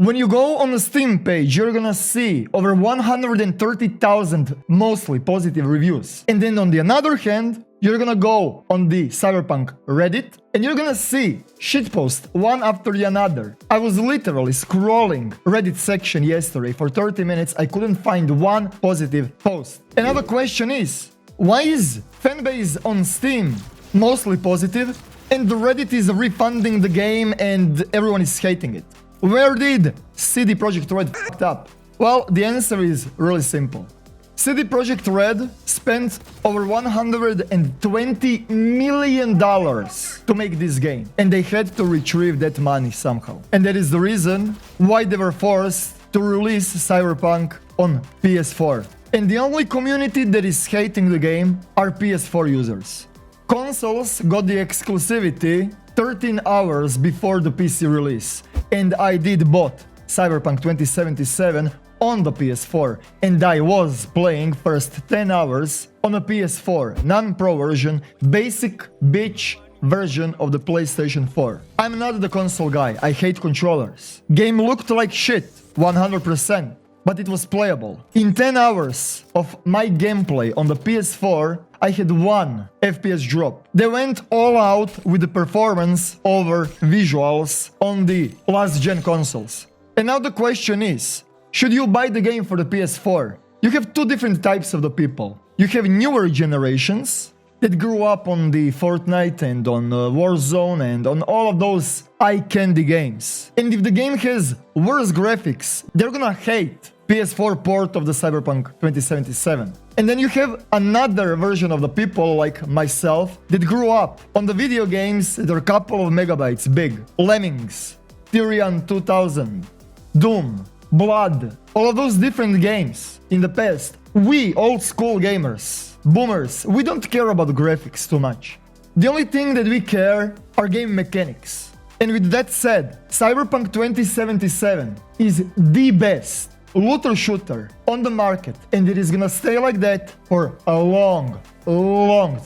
When you go on the Steam page, you're gonna see over 130,000 mostly positive reviews. And then on the other hand, you're gonna go on the Cyberpunk Reddit and you're gonna see shitpost one after the another. I was literally scrolling Reddit section yesterday for 30 minutes. I couldn't find one positive post. Another question is, why is fanbase on Steam mostly positive and the Reddit is refunding the game and everyone is hating it? Where did CD Projekt Red f***ed up? Well, the answer is really simple. CD Projekt Red spent over $120 million to make this game, and they had to retrieve that money somehow. And that is the reason why they were forced to release Cyberpunk on PS4. And the only community that is hating the game are PS4 users. Consoles got the exclusivity 13 hours before the PC release, and I did bought Cyberpunk 2077 on the PS4, and I was playing first 10 hours on a PS4 non-pro version, basic bitch version of the PlayStation 4. I'm not the console guy, I hate controllers. Game looked like shit, 100%, but it was playable. In 10 hours of my gameplay on the PS4, I had one FPS drop. They went all out with the performance over visuals on the last-gen consoles. And now the question is, should you buy the game for the PS4? You have two different types of the people. You have newer generations that grew up on the Fortnite and on Warzone and on all of those eye candy games. And if the game has worse graphics, they're gonna hate PS4 port of the Cyberpunk 2077. And then you have another version of the people like myself that grew up on the video games that are a couple of megabytes big. Lemmings, Tyrion 2000, Doom, Blood, all of those different games in the past. We, old school gamers, boomers, we don't care about the graphics too much. The only thing that we care are game mechanics. And with that said, Cyberpunk 2077 is the best looter shooter on the market, and it is gonna stay like that for a long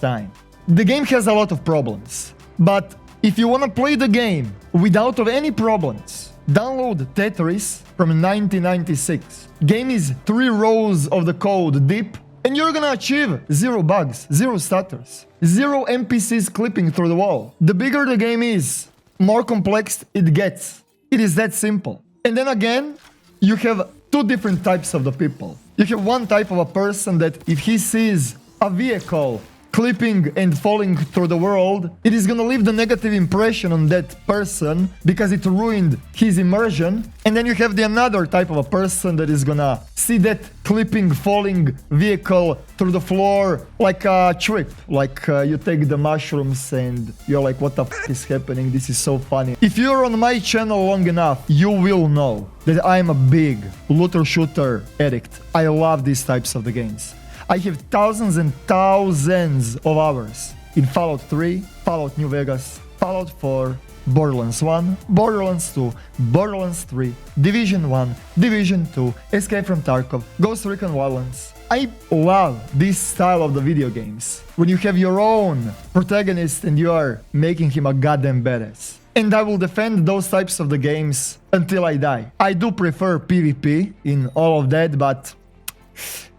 time. The game has a lot of problems, but if you wanna play the game without any problems, download Tetris from 1996. Game is 3 rows of the code deep, and you're gonna achieve 0 bugs, 0 stutters, 0 NPCs clipping through the wall. The bigger the game is, more complex it gets. It is that simple. And then again, you have two different types of the people. You have one type of a person that if he sees a vehicle clipping and falling through the world, it is gonna leave the negative impression on that person because it ruined his immersion. And then you have the another type of a person that is gonna see that clipping, falling vehicle through the floor like a trip. Like you take the mushrooms and you're like, what the f is happening? This is so funny. If you're on my channel long enough, you will know that I'm a big looter shooter addict. I love these types of the games. I have thousands and thousands of hours in Fallout 3, Fallout New Vegas, Fallout 4, Borderlands 1, Borderlands 2, Borderlands 3, Division 1, Division 2, Escape from Tarkov, Ghost Recon Wildlands. I love this style of the video games, when you have your own protagonist and you are making him a goddamn badass. And I will defend those types of the games until I die. I do prefer PvP in all of that, but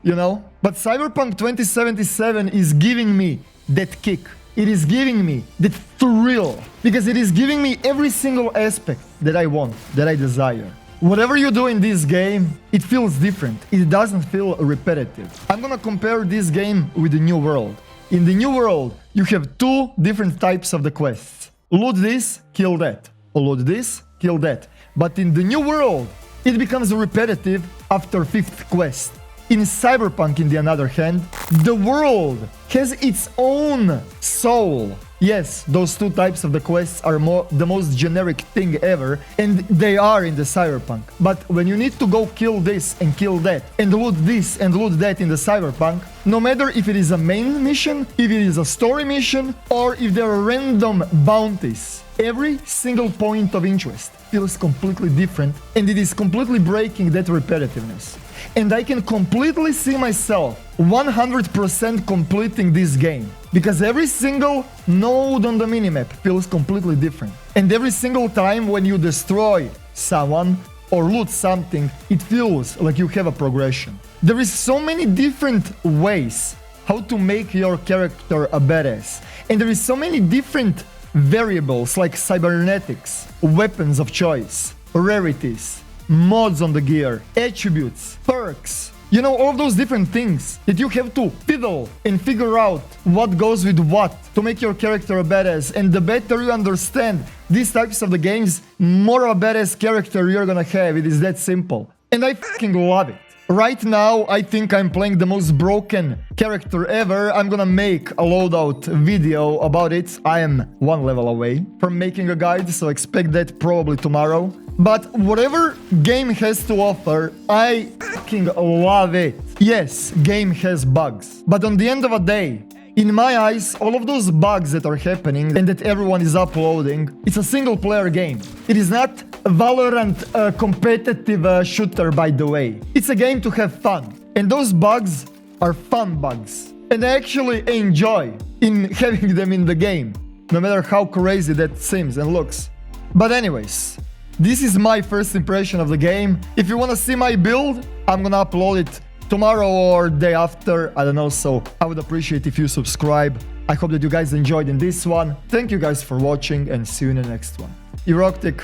you know. But Cyberpunk 2077 is giving me that kick. It is giving me that thrill. Because it is giving me every single aspect that I want, that I desire. Whatever you do in this game, it feels different. It doesn't feel repetitive. I'm gonna compare this game with the New World. In the New World, you have two different types of the quests. Loot this, kill that. Loot this, kill that. But in the New World, it becomes repetitive after 5th quest. In Cyberpunk, on the other hand, the world has its own soul. Yes, those two types of the quests are the most generic thing ever, and they are in the Cyberpunk. But when you need to go kill this and kill that, and loot this and loot that in the Cyberpunk, no matter if it is a main mission, if it is a story mission, or if there are random bounties, every single point of interest feels completely different, and it is completely breaking that repetitiveness. And I can completely see myself 100% completing this game, because every single node on the minimap feels completely different. And every single time when you destroy someone, or loot something, it feels like you have a progression. There is so many different ways how to make your character a badass. And there is so many different variables like cybernetics, weapons of choice, rarities, mods on the gear, attributes, perks. You know, all those different things that you have to fiddle and figure out what goes with what to make your character a badass. And the better you understand these types of the games, more of a badass character you're gonna have. It is that simple. And I fucking love it. Right now, I think I'm playing the most broken character ever. I'm gonna make a loadout video about it. I am one level away from making a guide, so expect that probably tomorrow. But whatever game has to offer, I fucking love it. Yes, game has bugs. But on the end of the day, in my eyes, all of those bugs that are happening and that everyone is uploading, it's a single-player game. It is not a Valorant competitive shooter, by the way. It's a game to have fun. And those bugs are fun bugs. And I actually enjoy in having them in the game, no matter how crazy that seems and looks. But anyways, this is my first impression of the game. If you want to see my build, I'm gonna upload it tomorrow or day after, I don't know, so I would appreciate if you subscribe. I hope that you guys enjoyed in this one. Thank you guys for watching and see you in the next one. Eroktic,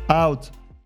out.